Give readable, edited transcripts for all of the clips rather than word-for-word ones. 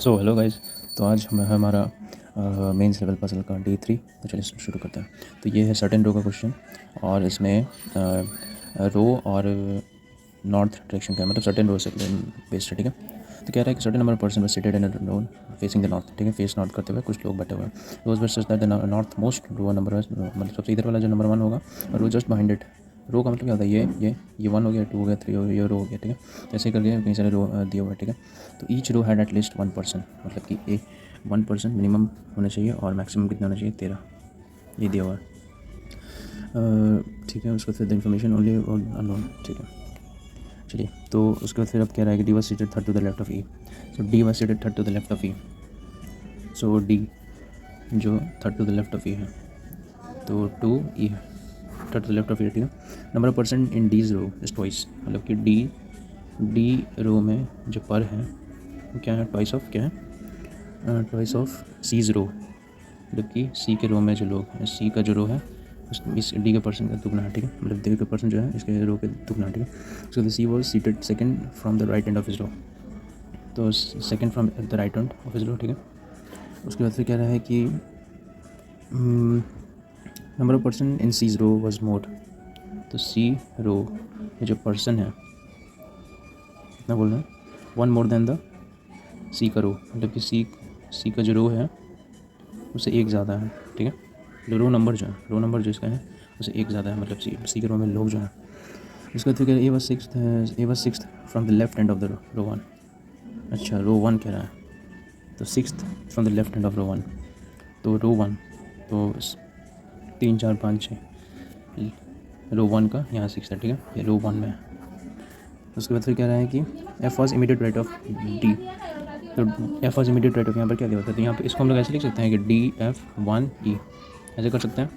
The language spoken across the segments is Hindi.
So hello guys. तो आज हमारा मेंस लेवल पजल का D3। तो चलिए शुरू करते हैं। तो ये है सर्टेन रो का क्वेश्चन और इसमें रो और नॉर्थ डायरेक्शन का मतलब सर्टेन रो से बेस्ड है, ठीक है। तो कह रहा है कि certain number person was seated in a row facing the north, ठीक है, फेस नॉर्थ करते हुए कुछ लोग बैठे हुए हैं। Rows versus that the north most row number मतलब सबसे इधर वाला जो नंबर 1 होगा और row just behind it. Row का मतलब क्या होता है, ये 1 हो गया, 2 हो गया, 3 हो गया, ये रो हो गया, ठीक है। तो ऐसे करके कई सारे रो दिया हुआ है, ठीक है। तो each row had at least 1 person, मतलब कि एक 1 पर्सन मिनिमम होना चाहिए और मैक्सिमम कितना होना चाहिए, 13, ये दिया हुआ है, ठीक है। उसके बाद इन्फॉर्मेशन ओनली अननोन, ठीक है। चलिए, तो उसके बाद फिर अब कह रहा है कि d was seated third to the left of e. So d was seated third to the left of e. So d जो third to the left of e है, तो टू ई है, third to the left of e, ठीक है। Number of person in d's row is twice, मतलब कि डी रो में जो पर है वो क्या है, ट्वाइस ऑफ क्या है, ट्वाइस ऑफ सीज रो, मतलब कि सी के रो में जो लोग हैं, सी का जो रो है इस डी के पर्सन का दुगना है, ठीक है। मतलब डी के पर्सन जो है इसके रो के दुगना है, ठीक है। So the c was seated second from the right end of his row, तो second from the right end of his row, ठीक है। उसके बाद फिर कह रहा है कि number of person in c's row was more. तो सी रो में जो पर्सन है कितना बोल रहे हैं, 1 मोर देन द सी का रो, मतलब कि सी का जो रो है उससे एक ज़्यादा है, ठीक है। जो रो नंबर जो इसका है उससे एक ज़्यादा है, मतलब सी के रो में लोग जो हैं। उसके बाद फिर a was sixth from the left end of the row 1। अच्छा, रो 1 कह रहा है, तो sixth from the left end of row 1, तो रो 1, तो 3 4 5 6, रो 1 का यहाँ 6 है, ठीक है, ये रो 1 में है। उसके बाद फिर कह रहा है कि f was immediate right of d. तो f was immediate right of, यहाँ पर क्या दिया होता है, तो यहाँ पर इसको हम लोग ऐसे लिख सकते हैं कि DF1E, ऐसे कर सकते हैं,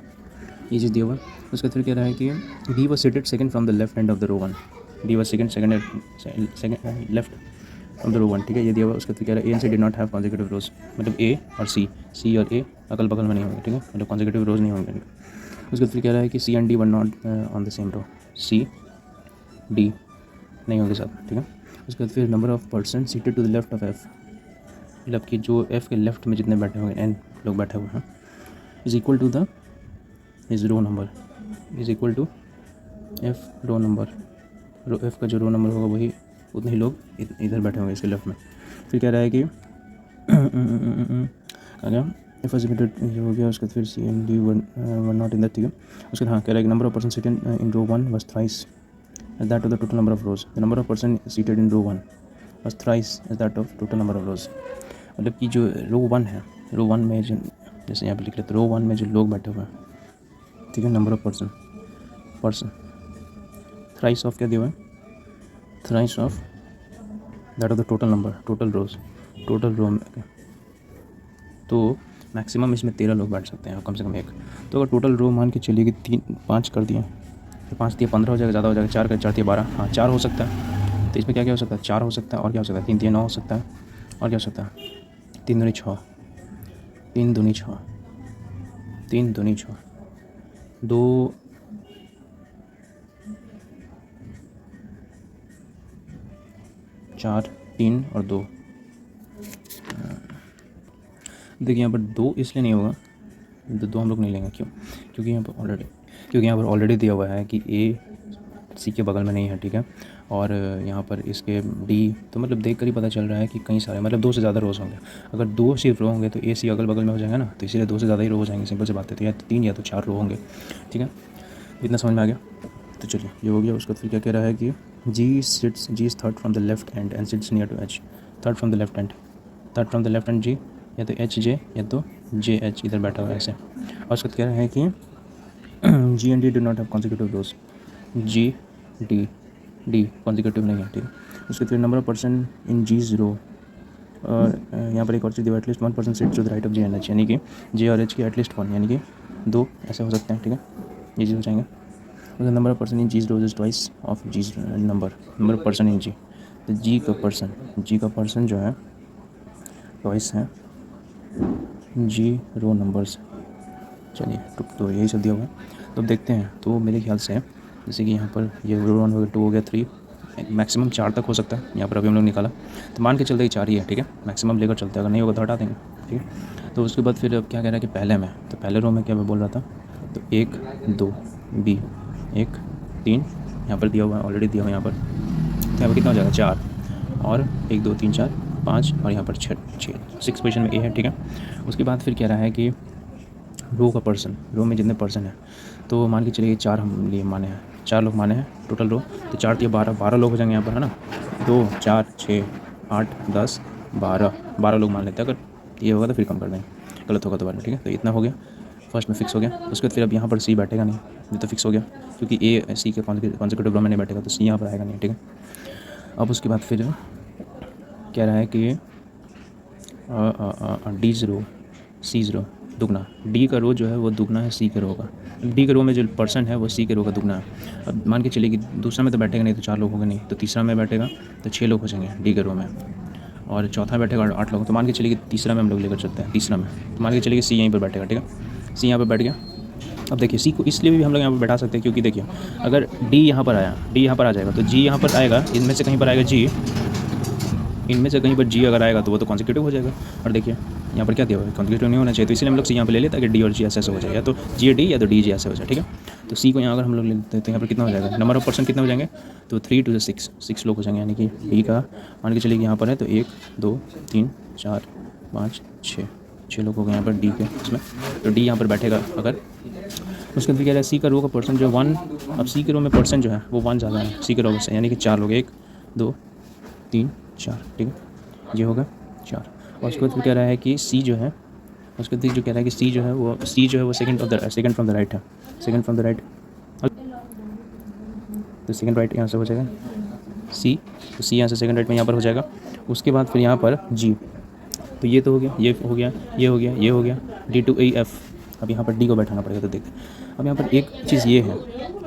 ये चीज़ दिया हुआ है। उसके बाद फिर कह रहा है कि D was seated second from the left end of the row 1। D was second left from the row 1, ठीक है, ये दिया हुआ है। उसके बाद फिर कह रहा है a and c did not have consecutive rows, मतलब ए और सी और ए अगल बगल में नहीं होंगे, ठीक है, मतलब कॉन्जिक्यूटिव रोज नहीं होंगे। उसके बाद फिर कह रहा है कि c and d were not on the same row, c d नहीं होंगे साथ, ठीक है। उसके बाद फिर number of person seated to the left of f, मतलब कि जो एफ के लेफ्ट में जितने बैठे होंगे, एन लोग बैठे हुए हैं, is equal to the is row number, is equal to F row number, row F का जो रो नंबर होगा वही उतने ही लोग इधर बैठे होंगे इसके लेफ्ट में। फिर कह रहा है कि आ गया एफ वॉज इमीडिएट हो गया। उसके बाद फिर c and d were not in the, ठीक है। उसके बाद हाँ कह रहा है कि number of person seated in row 1 was thrice as that of the total number of rows. The number of person seated in row 1 was thrice as that of total number of rows. मतलब कि जो रो 1 है, रो 1 में जो जैसे यहाँ पे लिख रहे थे, रो 1 में जो लोग बैठे हुए हैं, ठीक है, number of person thrice of क्या दिया हुआ है, thrice of that of the total number, total rows, total row में। तो मैक्सिमम इसमें 13 लोग बैठ सकते हैं, कम से कम एक। तो अगर टोटल रो मान के चलिए कि 5 कर दिए, तो 5 दिए 15 हो जाएगा, ज़्यादा हो जाएगा, 4 दिए 12, हाँ 4 हो सकता है। तो इसमें क्या क्या हो सकता है, 4 हो सकता है, और क्या हो सकता है, 3 दिए 9 हो सकता है, और क्या हो सकता है, 3 दूनी 6, 3 दूनी 6, 3 दूनी 6, 2 4 3 और 2। देखिए यहाँ पर 2 इसलिए नहीं होगा, 2 हम लोग नहीं लेंगे, क्यों, क्योंकि यहाँ पर ऑलरेडी दिया हुआ है कि ए सी के बगल में नहीं है, ठीक है। और यहाँ पर इसके डी, तो मतलब देख कर ही पता चल रहा है कि कई सारे, मतलब 2 से ज़्यादा रोज़ होंगे। अगर 2 सिर्फ रो होंगे तो ए सी अगल बगल में हो जाएगा ना, तो इसीलिए 2 से ज़्यादा ही रो हो जाएंगे, सिंपल सी बात है। तो या तो 3 या तो 4 रो होंगे, ठीक है। इतना समझ में आ गया। तो चलिए ये हो गया। उसका फिर क्या कह रहा है कि g is third from the left end sits near to h. Third from the left end g, या तो एच जे या तो जे एच इधर बैठा हुआ है ऐसे। और उसका कह रहा है कि g and d do not have consecutive rows, g d consecutive नहीं है, ठीक है। उसके फिर number of person in g's row, और यहाँ पर एक और चीज़ दिया, at least 1 person sits to the right of j and h, यानी कि जे और एच की एटलीस्ट 1, यानी कि 2 ऐसे हो सकते हैं, ठीक है, ये चीज़ हो जाएंगे। उसका number of person in G's rows is twice of G's number of person in G. तो जी का पर्सन जो है ट्वाइस है जी रो नंबर्स। चलिए तो यही सब दिया हुआ है। तो अब देखते हैं। तो मेरे ख्याल से जैसे कि यहाँ पर ये रो 1 हो गया, 2 हो गया, 3 मैक्सिमम 4 तक हो सकता है, यहाँ पर अभी हम लोग निकाला तो मान के चलते ही 4 ही है, ठीक है, मैक्सिमम लेकर चलते हैं, अगर नहीं होगा तो हटा देंगे, ठीक है। तो उसके बाद फिर अब क्या कह रहा है कि पहले में, तो पहले रो में क्या मैं बोल रहा था, तो 1 2 बी 1 3 यहाँ पर दिया हुआ है, ऑलरेडी दिया हुआ है यहाँ पर, तो यहाँ पर कितना हो जाएगा 4 और 1 2 3 4 5 और यहाँ पर 6 6 पोजीशन में ए है, ठीक है। उसके बाद फिर कह रहा है कि रो का पर्सन, रो में जितने पर्सन हैं तो मान के चलिए 4 हम लिए माने हैं, 4 लोग माने हैं टोटल रो, तो 4 दिए 12 लोग हो जाएंगे यहाँ पर, है ना। 2 4 6 8 10 12 लोग मान लेते हैं, अगर ये होगा तो फिर कम कर देंगे, गलत होगा तो बाद में, ठीक है। तो इतना हो गया, फर्स्ट में फिक्स हो गया। उसके बाद फिर अब यहाँ पर सी बैठेगा नहीं, ये तो फिक्स हो गया, क्योंकि ए सी के कॉन्सेक्यूटिव रो में नहीं बैठेगा, तो सी यहाँ पर आएगा नहीं, ठीक है। अब उसके बाद फिर कह रहा है कि डी ज़ीरो सी ज़ीरो दुगना, डी का रो जो है वो दुगना है सी के रो का, डी के रो में जो पर्सन है वो सी के रो का दुगना है। अब मान के चलिए कि दूसरा में तो बैठेगा नहीं, तो 4 लोग होंगे नहीं, तो तीसरा में बैठेगा तो 6 लोग हो जाएंगे डी के रो में, और चौथा बैठेगा 8 लोग, तो मान के चलिए कि तीसरा में हम लोग लेकर चलते हैं, तीसरा में तो मान के चलिए कि सी यहीं पर बैठेगा, ठीक है, सी यहाँ पर बैठ गया। अब देखिए सी को इसलिए भी हम लोग यहाँ पर बैठा सकते हैं क्योंकि देखिए अगर डी यहाँ पर आया, डी यहाँ पर आ जाएगा तो जी यहाँ पर आएगा, इनमें से कहीं पर आएगा जी, इनमें से कहीं पर जी अगर आएगा तो वो तो कॉन्सेक्यूटिव हो जाएगा। और देखिए यहाँ पर क्या दिया हुआ है, कॉन्सेक्यूटिव नहीं होना चाहिए, तो इसलिए हम लोग सी यहाँ पे ले लेते हैं कि डी और जी ऐसे हो जाए, या तो जी डी या तो डी जी ऐसे हो जाए, ठीक है। तो सी को यहाँ अगर हम लोग ले लेते हैं तो यहाँ पर कितना हो जाएगा, नंबर ऑफ पर्सन कितने हो जाएंगे, तो 3 to 6 लोग हो जाएंगे, यानी कि डी का मान के चलिए कि यहाँ पर है तो 1 2 3 4 5 6 लोग हो गए यहाँ पर डी के इसमें, तो डी यहाँ पर बैठेगा अगर। उसके बाद कह रहा है सी का रो का पर्सन जो 1, अब सी के रो में पर्सन जो है वो 1 ज़्यादा है सी के रो से, यानी कि 4 लोग, 1 2 3 4, ठीक है, ये होगा 4। और उसके बाद कह रहा है कि सी जो है, उसके बाद जो कह रहा है कि सी जो है वो सेकंड फ्रॉम द राइट है, सेकंड फ्रॉम द राइट, तो सेकंड राइट यहाँ से हो जाएगा सी, तो सी यहाँ से सेकंड राइट में यहाँ पर हो जाएगा। उसके बाद फिर यहाँ पर जी, तो ये तो हो गया, ये हो गया, ये हो गया, ये हो गया, डी टू ई एफ, अब यहाँ पर डी को बैठाना पड़ेगा, तो देखते अब यहाँ पर एक चीज़ ये है,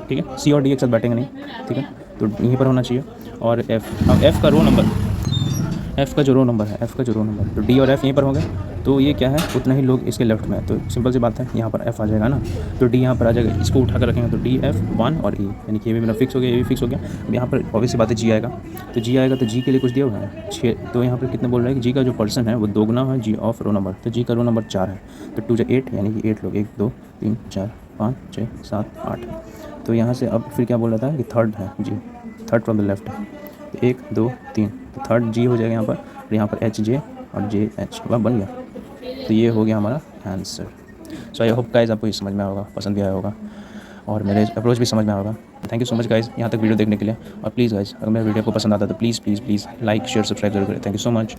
ठीक है, सी और डी एक साथ बैठेंगे नहीं, ठीक है, तो यहीं पर होना चाहिए। और एफ़, अब एफ़ का रो नंबर, एफ़ का जो रो नंबर है, एफ़ का जो रो नंबर, तो डी और एफ़ यहीं पर होंगे, तो ये क्या है उतना ही लोग इसके लेफ्ट में है, तो सिंपल सी बात है यहाँ पर एफ़ आ जाएगा ना, तो डी यहाँ पर आ जाएगा, इसको उठा कर रखेंगे तो डी एफ़ 1 और ई, यानी कि ये भी मेरा फिक्स हो गया, ये भी फिक्स हो गया। अब यहाँ पर ऑब्वियस सी बात है जी आएगा, तो जी आएगा तो जी के लिए कुछ दिया हुआ है 6, तो यहाँ पर कितने बोल रहे हैं कि जी का जो पर्सन है वो दोगुना है जी ऑफ रो नंबर, तो जी का रो नंबर 4 है, तो 2 से 8 यानी कि 8 लोग, 1 2 3 4 5 6 7 8, तो यहाँ से अब फिर क्या बोल रहा था कि थर्ड है जी, थर्ड फ्रॉम द लेफ्ट है, तो 1 2 3, तो थर्ड जी हो जाएगा यहाँ पर, और यहाँ पर एच जे और जे एच, वह बन गया, तो ये हो गया हमारा answer. So I hope guys आपको ये समझ में आया होगा, पसंद भी आया होगा और मेरे अप्रोच भी समझ में आया होगा। Thank you so much guys यहाँ तक वीडियो देखने के लिए, और प्लीज़ गाइस अगर मेरा वीडियो आपको पसंद आता है तो प्लीज़ लाइक शेयर सब्सक्राइब जरूर करें। Thank you so much.